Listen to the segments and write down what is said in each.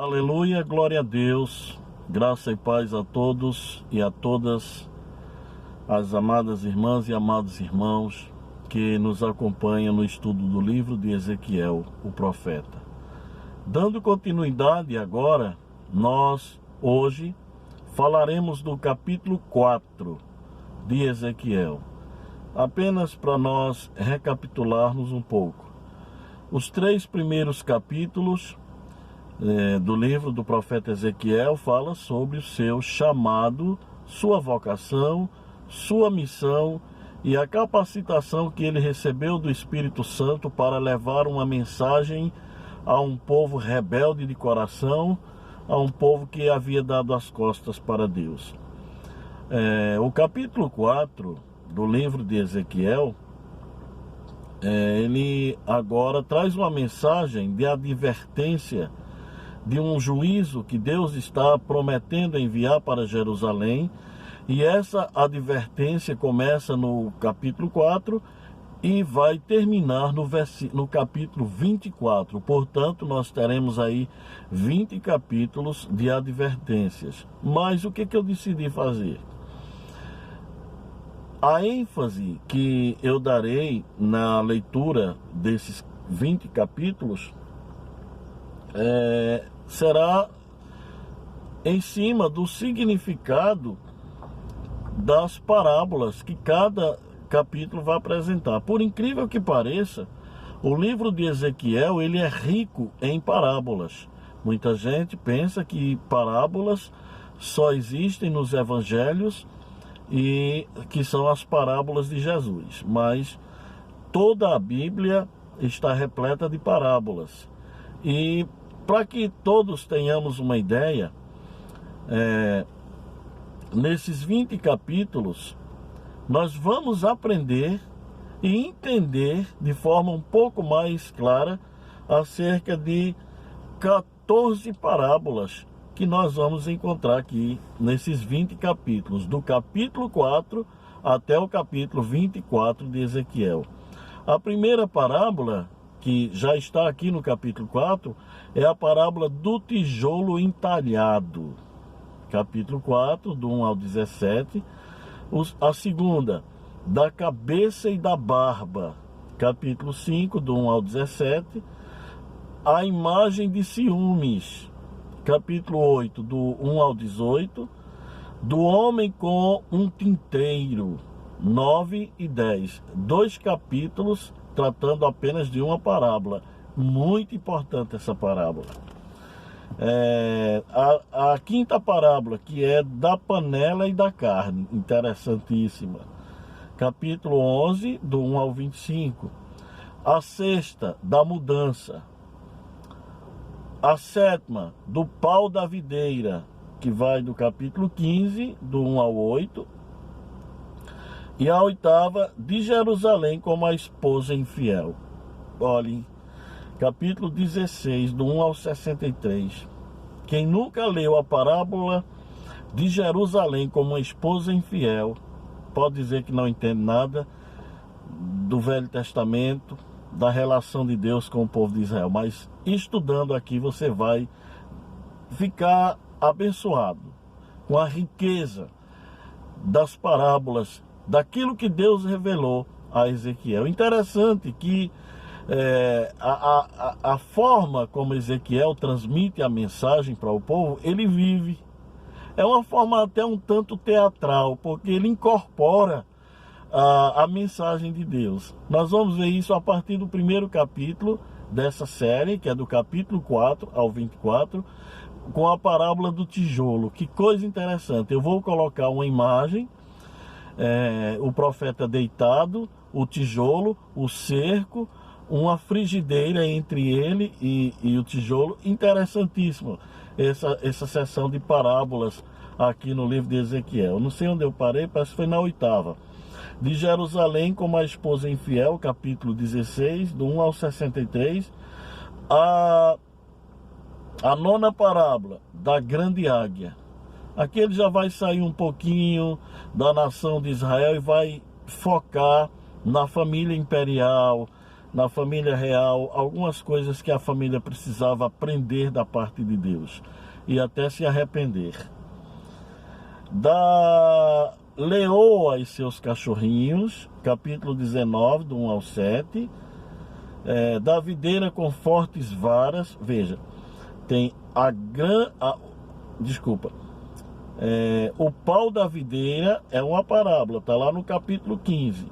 Aleluia, glória a Deus, graça e paz a todos e a todas as amadas irmãs e amados irmãos que nos acompanham no estudo do livro de Ezequiel, o profeta. Dando continuidade agora, nós hoje falaremos do capítulo 4 de Ezequiel. Apenas para nós recapitularmos um pouco. Os 3 primeiros capítulos do livro do profeta Ezequiel fala sobre o seu chamado, sua vocação, sua missão e a capacitação que ele recebeu do Espírito Santo para levar uma mensagem a um povo rebelde de coração, a um povo que havia dado as costas para Deus. O capítulo 4 do livro de Ezequiel, ele agora traz uma mensagem de advertência de um juízo que Deus está prometendo enviar para Jerusalém, e essa advertência começa no capítulo 4 e vai terminar no capítulo 24. Portanto, nós teremos aí 20 capítulos de advertências. Mas o que eu decidi fazer? A ênfase que eu darei na leitura desses 20 capítulos será em cima do significado das parábolas que cada capítulo vai apresentar. Por incrível que pareça, o livro de Ezequiel ele é rico em parábolas. Muita gente pensa que parábolas só existem nos evangelhos e que são as parábolas de Jesus, mas toda a Bíblia está repleta de parábolas. E para que todos tenhamos uma ideia, nesses 20 capítulos, nós vamos aprender e entender de forma um pouco mais clara acerca de 14 parábolas que nós vamos encontrar aqui nesses 20 capítulos, do capítulo 4 até o capítulo 24 de Ezequiel. A primeira parábola, que já está aqui no capítulo 4, é a parábola do tijolo entalhado. Capítulo 4, do 1 ao 17. A segunda, da cabeça e da barba. Capítulo 5, do 1 ao 17. A imagem de ciúmes. Capítulo 8, do 1 ao 18. Do homem com um tinteiro. 9 e 10. 2 capítulos tratando apenas de uma parábola. Muito importante essa parábola. A quinta parábola, que é da panela e da carne, interessantíssima. Capítulo 11, do 1 ao 25. A sexta, da mudança. A sétima, do pau da videira, que vai do capítulo 15, do 1 ao 8. E a oitava, de Jerusalém como a esposa infiel. Olhem, capítulo 16, do 1 ao 63. Quem nunca leu a parábola de Jerusalém como uma esposa infiel, pode dizer que não entende nada do Velho Testamento, da relação de Deus com o povo de Israel. Mas estudando aqui você vai ficar abençoado com a riqueza das parábolas, daquilo que Deus revelou a Ezequiel. Interessante que a forma como Ezequiel transmite a mensagem para o povo, ele vive. É uma forma até um tanto teatral, porque ele incorpora a mensagem de Deus. Nós vamos ver isso a partir do primeiro capítulo dessa série, que é do capítulo 4 ao 24, com a parábola do tijolo. Que coisa interessante. Eu vou colocar uma imagem, o profeta deitado, o tijolo, o cerco, uma frigideira entre ele e o tijolo. Interessantíssimo essa sessão de parábolas aqui no livro de Ezequiel. Não sei onde eu parei, parece que foi na oitava. De Jerusalém como a esposa infiel, capítulo 16, do 1 ao 63. A nona parábola, da grande águia. Aqui ele já vai sair um pouquinho da nação de Israel e vai focar na família imperial, na família real, algumas coisas que a família precisava aprender da parte de Deus e até se arrepender. Da leoa e seus cachorrinhos, capítulo 19, do 1 ao 7. Da videira com fortes varas, veja, tem o pau da videira é uma parábola, está lá no capítulo 15.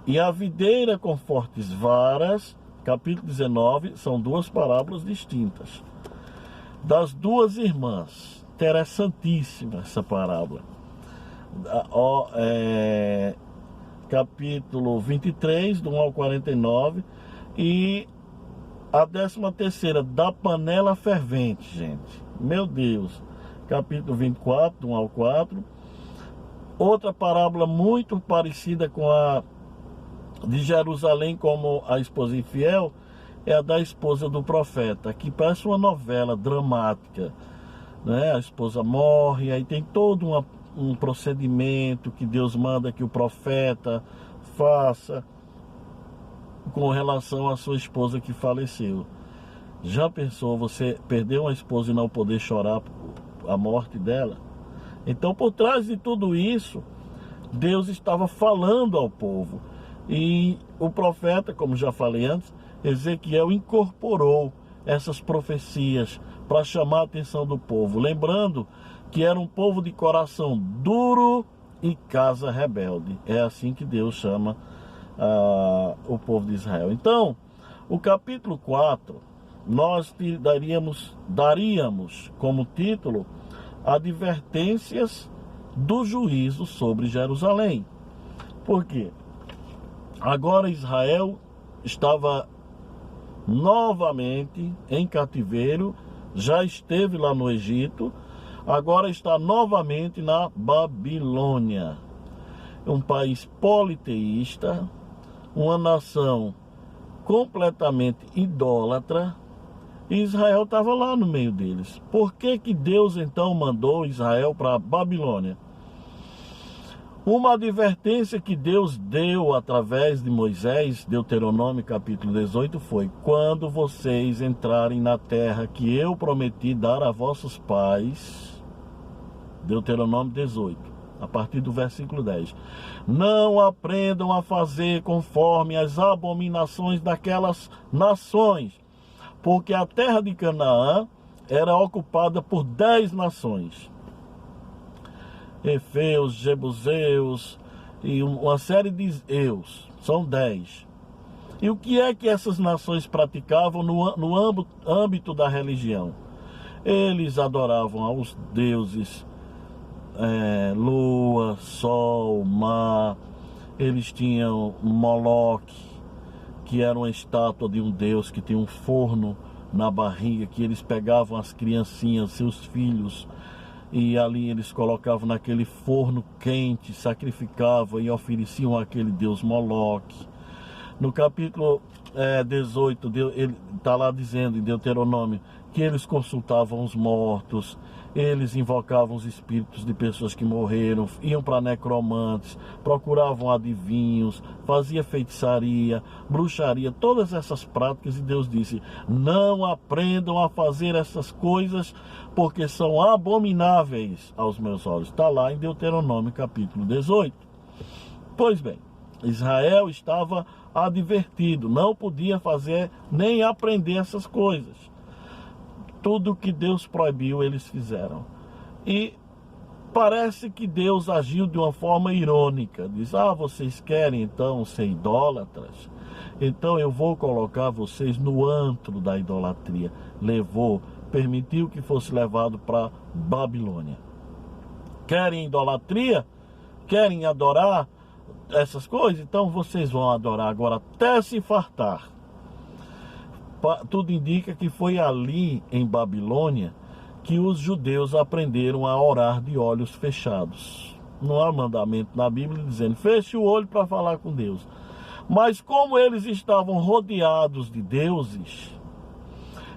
E a videira com fortes varas, capítulo 19, são duas parábolas distintas. Das duas irmãs, interessantíssima essa parábola. Capítulo 23, do 1 ao 49. E a 13ª, da panela fervente, gente. Meu Deus. Capítulo 24, do 1 ao 4. Outra parábola muito parecida com a de Jerusalém como a esposa infiel é a da esposa do profeta, que parece uma novela dramática, né? A esposa morre, aí tem todo um procedimento que Deus manda que o profeta faça com relação à sua esposa que faleceu. Já pensou você perder uma esposa e não poder chorar a morte dela? Então, por trás de tudo isso, Deus estava falando ao povo. E o profeta, como já falei antes, Ezequiel incorporou essas profecias para chamar a atenção do povo, lembrando que era um povo de coração duro e casa rebelde. É assim que Deus chama o povo de Israel. Então, o capítulo 4, nós daríamos como título Advertências do juízo sobre Jerusalém. Por quê? Agora Israel estava novamente em cativeiro, já esteve lá no Egito, agora está novamente na Babilônia. Um país politeísta, uma nação completamente idólatra, e Israel estava lá no meio deles. Por que que Deus então mandou Israel para a Babilônia? Uma advertência que Deus deu através de Moisés, Deuteronômio capítulo 18, foi: quando vocês entrarem na terra que eu prometi dar a vossos pais, Deuteronômio 18, a partir do versículo 10, não aprendam a fazer conforme as abominações daquelas nações, porque a terra de Canaã era ocupada por 10 nações. Efeus, Jebuseus e uma série de eus, são 10. E o que é que essas nações praticavam no âmbito da religião? Eles adoravam aos deuses lua, sol, mar. Eles tinham Moloque, que era uma estátua de um deus que tinha um forno na barriga, que eles pegavam as criancinhas, seus filhos, e ali eles colocavam naquele forno quente, sacrificavam e ofereciam àquele deus Moloque. No capítulo 18, ele está lá dizendo em Deuteronômio que eles consultavam os mortos, eles invocavam os espíritos de pessoas que morreram, iam para necromantes, procuravam adivinhos, faziam feitiçaria, bruxaria, todas essas práticas, e Deus disse: não aprendam a fazer essas coisas, porque são abomináveis aos meus olhos. Está lá em Deuteronômio capítulo 18. Pois bem, Israel estava advertido, não podia fazer nem aprender essas coisas. Tudo que Deus proibiu, eles fizeram. E parece que Deus agiu de uma forma irônica. Diz: vocês querem então ser idólatras? Então eu vou colocar vocês no antro da idolatria. Permitiu que fosse levado para Babilônia. Querem idolatria? Querem adorar essas coisas? Então vocês vão adorar agora até se fartar. Tudo indica que foi ali em Babilônia que os judeus aprenderam a orar de olhos fechados. Não há mandamento na Bíblia dizendo feche o olho para falar com Deus. Mas como eles estavam rodeados de deuses,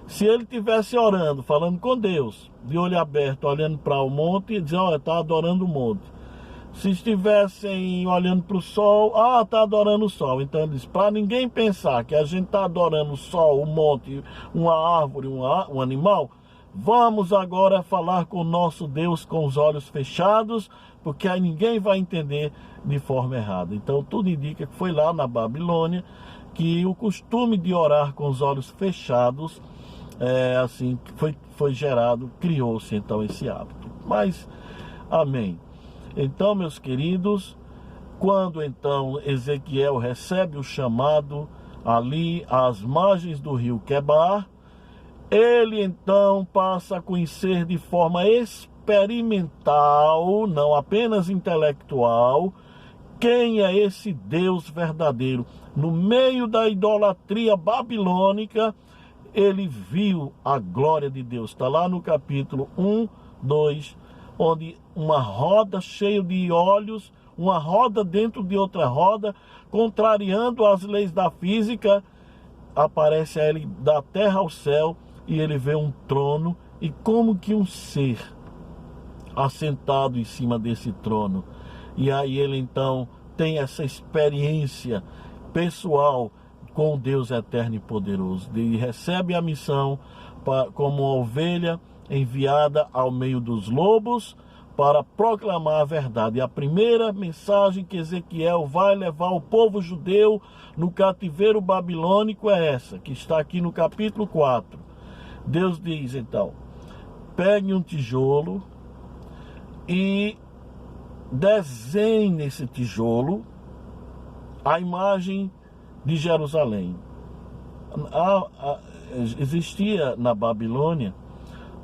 se ele estivesse orando, falando com Deus, de olho aberto, olhando para o monte, e dizendo: está adorando o monte. Se estivessem olhando para o sol, está adorando o sol. Então ele diz, para ninguém pensar que a gente está adorando o sol, um monte, uma árvore, um animal, vamos agora falar com o nosso Deus com os olhos fechados, porque aí ninguém vai entender de forma errada. Então tudo indica que foi lá na Babilônia que o costume de orar com os olhos fechados, assim, foi gerado, criou-se então esse hábito. Mas, amém. Então, meus queridos, quando então Ezequiel recebe o chamado ali às margens do rio Quebar, ele então passa a conhecer de forma experimental, não apenas intelectual, quem é esse Deus verdadeiro. No meio da idolatria babilônica, ele viu a glória de Deus. Está lá no capítulo 1, 2, onde uma roda cheia de olhos, uma roda dentro de outra roda, contrariando as leis da física, aparece a ele da terra ao céu, e ele vê um trono, e como que um ser assentado em cima desse trono. E aí ele então tem essa experiência pessoal com Deus eterno e poderoso. Ele recebe a missão como uma ovelha enviada ao meio dos lobos para proclamar a verdade. E a primeira mensagem que Ezequiel vai levar ao povo judeu no cativeiro babilônico é essa, que está aqui no capítulo 4. Deus diz então, pegue um tijolo e desenhe nesse tijolo a imagem de Jerusalém. Existia na Babilônia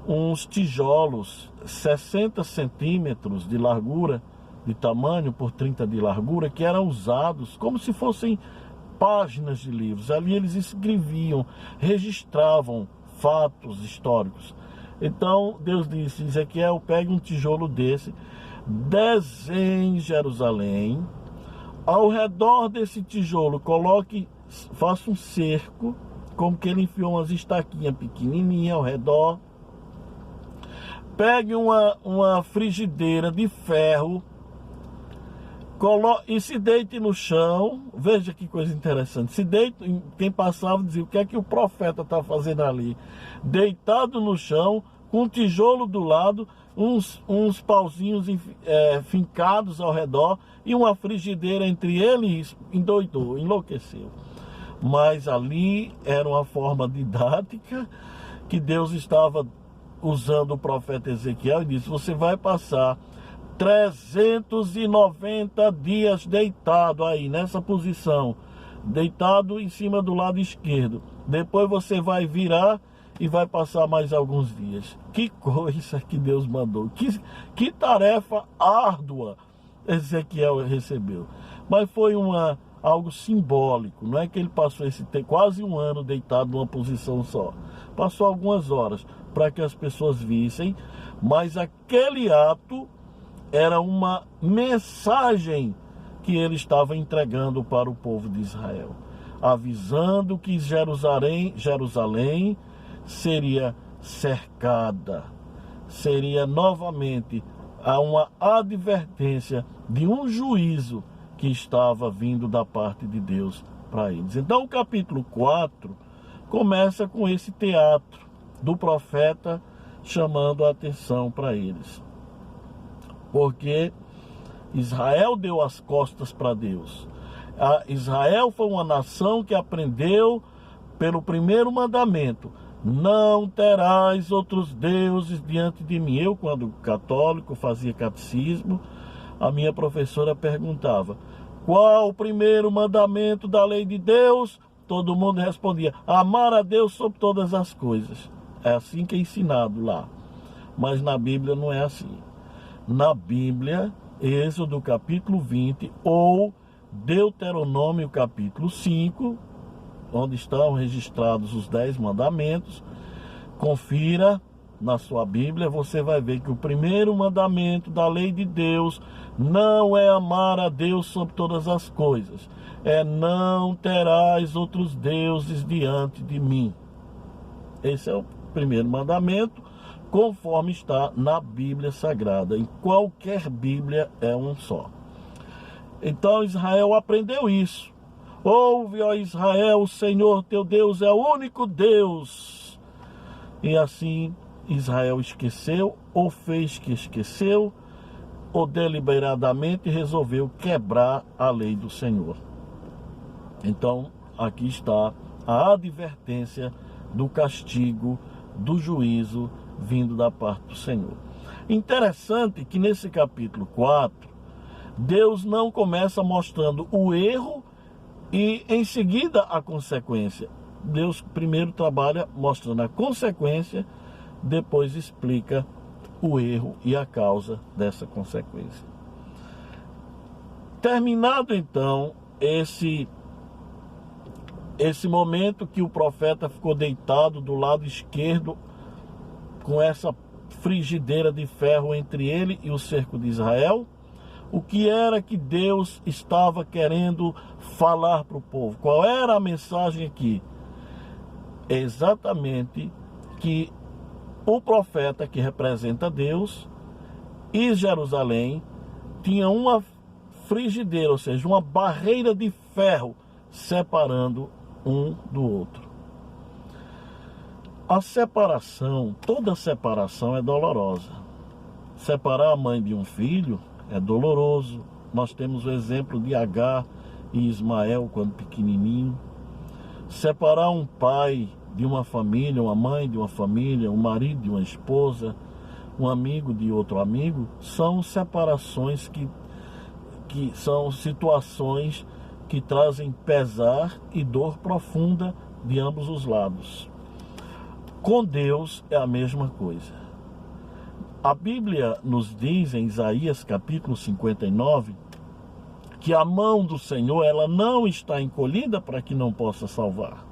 uns tijolos 60 centímetros de largura, de tamanho por 30 de largura, que eram usados como se fossem páginas de livros. Ali eles escreviam, registravam fatos históricos. Então Deus disse, Ezequiel, pegue um tijolo desse, desenhe Jerusalém, ao redor desse tijolo faça um cerco, como que ele enfiou umas estaquinhas pequenininhas ao redor. Pegue uma frigideira de ferro e se deite no chão. Veja que coisa interessante. Se deite, quem passava dizia, o que é que o profeta está fazendo ali? Deitado no chão, com um tijolo do lado, uns pauzinhos fincados ao redor e uma frigideira entre eles, endoidou, enlouqueceu. Mas ali era uma forma didática que Deus estava usando o profeta Ezequiel e disse, você vai passar 390 dias deitado aí, nessa posição, deitado em cima do lado esquerdo. Depois você vai virar e vai passar mais alguns dias. Que coisa que Deus mandou. Que tarefa árdua Ezequiel recebeu. Mas foi algo simbólico. Não é que ele passou quase um ano deitado numa posição só. Passou algumas horas para que as pessoas vissem. Mas aquele ato era uma mensagem que ele estava entregando para o povo de Israel. Avisando que Jerusalém seria cercada, seria novamente uma advertência de um juízo que estava vindo da parte de Deus para eles. Então o capítulo 4 começa com esse teatro do profeta chamando a atenção para eles. Porque Israel deu as costas para Deus. Israel foi uma nação que aprendeu pelo primeiro mandamento, não terás outros deuses diante de mim. Eu, quando católico, fazia catecismo, a minha professora perguntava, qual o primeiro mandamento da lei de Deus? Todo mundo respondia, amar a Deus sobre todas as coisas. É assim que é ensinado lá. Mas na Bíblia não é assim. Na Bíblia, Êxodo capítulo 20 ou Deuteronômio capítulo 5, onde estão registrados os 10 mandamentos, confira na sua Bíblia, você vai ver que o primeiro mandamento da lei de Deus não é amar a Deus sobre todas as coisas, é não terás outros deuses diante de mim. Esse é o primeiro mandamento. conforme está na Bíblia Sagrada. Em qualquer Bíblia é um só. Então Israel aprendeu isso. Ouve, ó Israel, o Senhor teu Deus é o único Deus. E assim Israel esqueceu, ou fez que esqueceu, ou deliberadamente resolveu quebrar a lei do Senhor. Então, aqui está a advertência do castigo, do juízo vindo da parte do Senhor. Interessante que nesse capítulo 4, Deus não começa mostrando o erro e em seguida a consequência. Deus primeiro trabalha mostrando a consequência, depois explica o erro e a causa dessa consequência. Terminado então esse momento que o profeta ficou deitado do lado esquerdo com essa frigideira de ferro entre ele e o cerco de Israel, o que era que Deus estava querendo falar para o povo? Qual era a mensagem aqui? Exatamente que o profeta, que representa Deus, e Jerusalém tinha uma frigideira, ou seja, uma barreira de ferro separando um do outro. A separação, toda separação é dolorosa. Separar a mãe de um filho é doloroso. Nós temos o exemplo de Agar e Ismael quando pequenininho. Separar um pai de uma família, uma mãe de uma família, um marido de uma esposa, um amigo de outro amigo, são separações que são situações que trazem pesar e dor profunda de ambos os lados. Com Deus é a mesma coisa. A Bíblia nos diz em Isaías capítulo 59 que a mão do Senhor ela não está encolhida para que não possa salvar,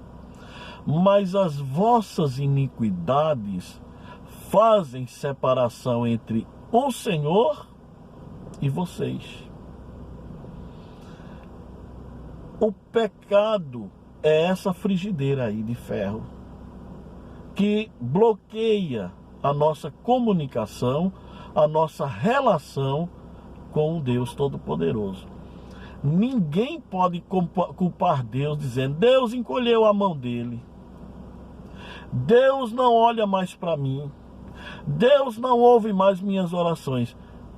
mas as vossas iniquidades fazem separação entre o Senhor e vocês. O pecado é essa frigideira aí de ferro que bloqueia a nossa comunicação, a nossa relação com o Deus Todo-Poderoso. Ninguém pode culpar Deus dizendo: Deus encolheu a mão dele, Deus não olha mais para mim, Deus não ouve mais minhas orações.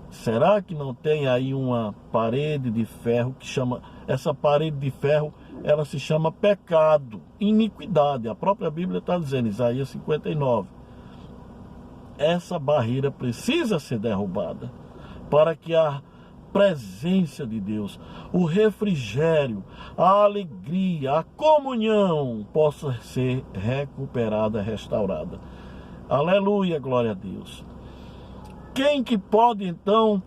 Será que não tem aí uma parede de ferro que chama, essa parede de ferro, ela se chama pecado, iniquidade. A própria Bíblia está dizendo, Isaías 59. Essa barreira precisa ser derrubada para que a presença de Deus, o refrigério, a alegria, a comunhão possa ser recuperada, restaurada. Aleluia, glória a Deus. Quem que pode então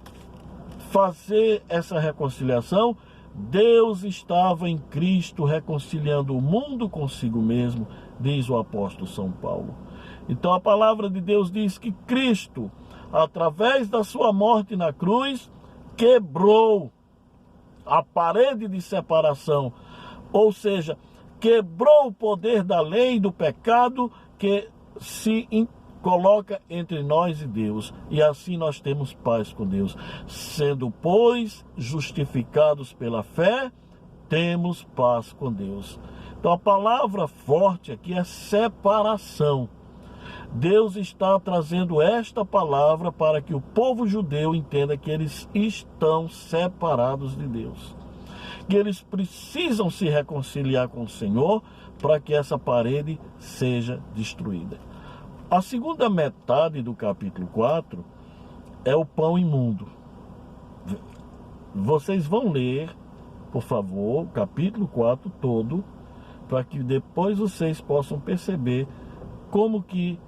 fazer essa reconciliação? Deus estava em Cristo reconciliando o mundo consigo mesmo, diz o apóstolo São Paulo. Então a palavra de Deus diz que Cristo, através da sua morte na cruz, quebrou a parede de separação, ou seja, quebrou o poder da lei e do pecado que se coloca entre nós e Deus, e assim nós temos paz com Deus. Sendo, pois, justificados pela fé, temos paz com Deus. Então a palavra forte aqui é separação. Deus está trazendo esta palavra para que o povo judeu entenda que eles estão separados de Deus, que eles precisam se reconciliar com o Senhor para que essa parede seja destruída. A segunda metade do capítulo 4 é o pão imundo. Vocês vão ler, por favor, o capítulo 4 todo, para que depois vocês possam perceber como que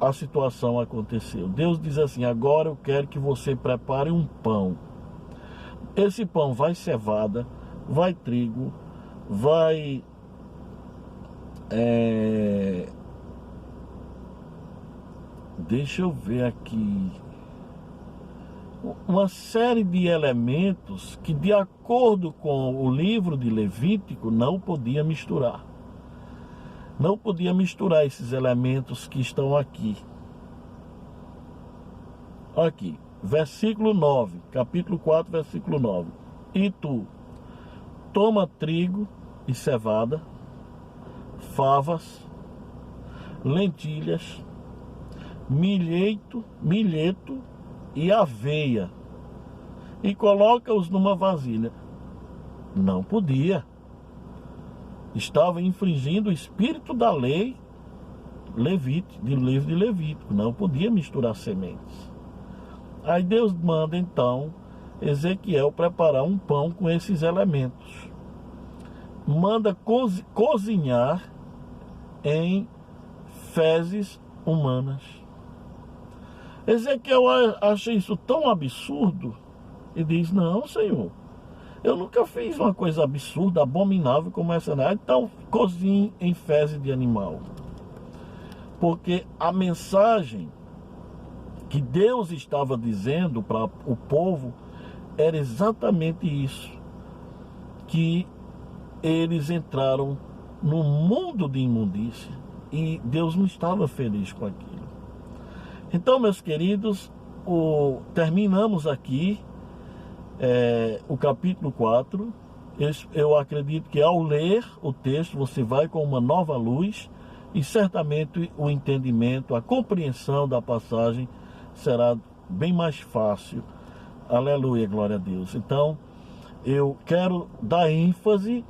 a situação aconteceu. Deus diz assim: agora eu quero que você prepare um pão. Esse pão vai cevada, vai trigo, vai deixa eu ver aqui, uma série de elementos que, de acordo com o livro de Levítico, não podia misturar. Não podia misturar esses elementos que estão aqui. Aqui, versículo 9, capítulo 4, versículo 9. E tu, toma trigo e cevada, favas, lentilhas, milheto e aveia, e coloca-os numa vasilha. Não podia. Estava infringindo o espírito da lei do livro de Levítico. Não podia misturar sementes. Aí Deus manda então Ezequiel preparar um pão com esses elementos. Manda cozinhar em fezes humanas. Ezequiel acha isso tão absurdo e diz: não, Senhor, eu nunca fiz uma coisa absurda, abominável como essa. Então cozinhe em fezes de animal. Porque a mensagem que Deus estava dizendo para o povo era exatamente isso, que eles entraram no mundo de imundícia e Deus não estava feliz com aquilo. Então, meus queridos, terminamos aqui o capítulo 4. Eu acredito que ao ler o texto você vai com uma nova luz e certamente o entendimento, a compreensão da passagem será bem mais fácil. Aleluia, glória a Deus. Então, eu quero dar ênfase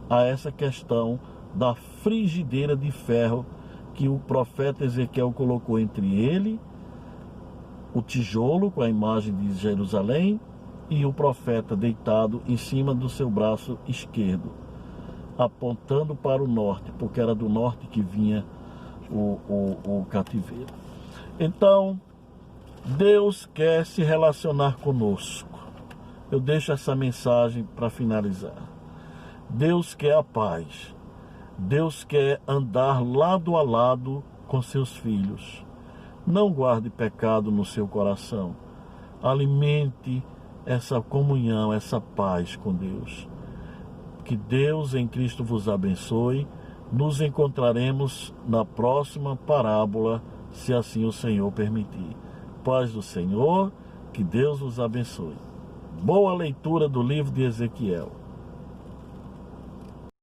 a essa questão da frigideira de ferro que o profeta Ezequiel colocou entre ele, o tijolo com a imagem de Jerusalém, e o profeta deitado em cima do seu braço esquerdo, apontando para o norte, porque era do norte que vinha o cativeiro. Então, Deus quer se relacionar conosco. Eu deixo essa mensagem para finalizar. Deus quer a paz. Deus quer andar lado a lado com seus filhos. Não guarde pecado no seu coração. Alimente essa comunhão, essa paz com Deus. Que Deus em Cristo vos abençoe. Nos encontraremos na próxima parábola, se assim o Senhor permitir. Paz do Senhor, que Deus vos abençoe. Boa leitura do livro de Ezequiel.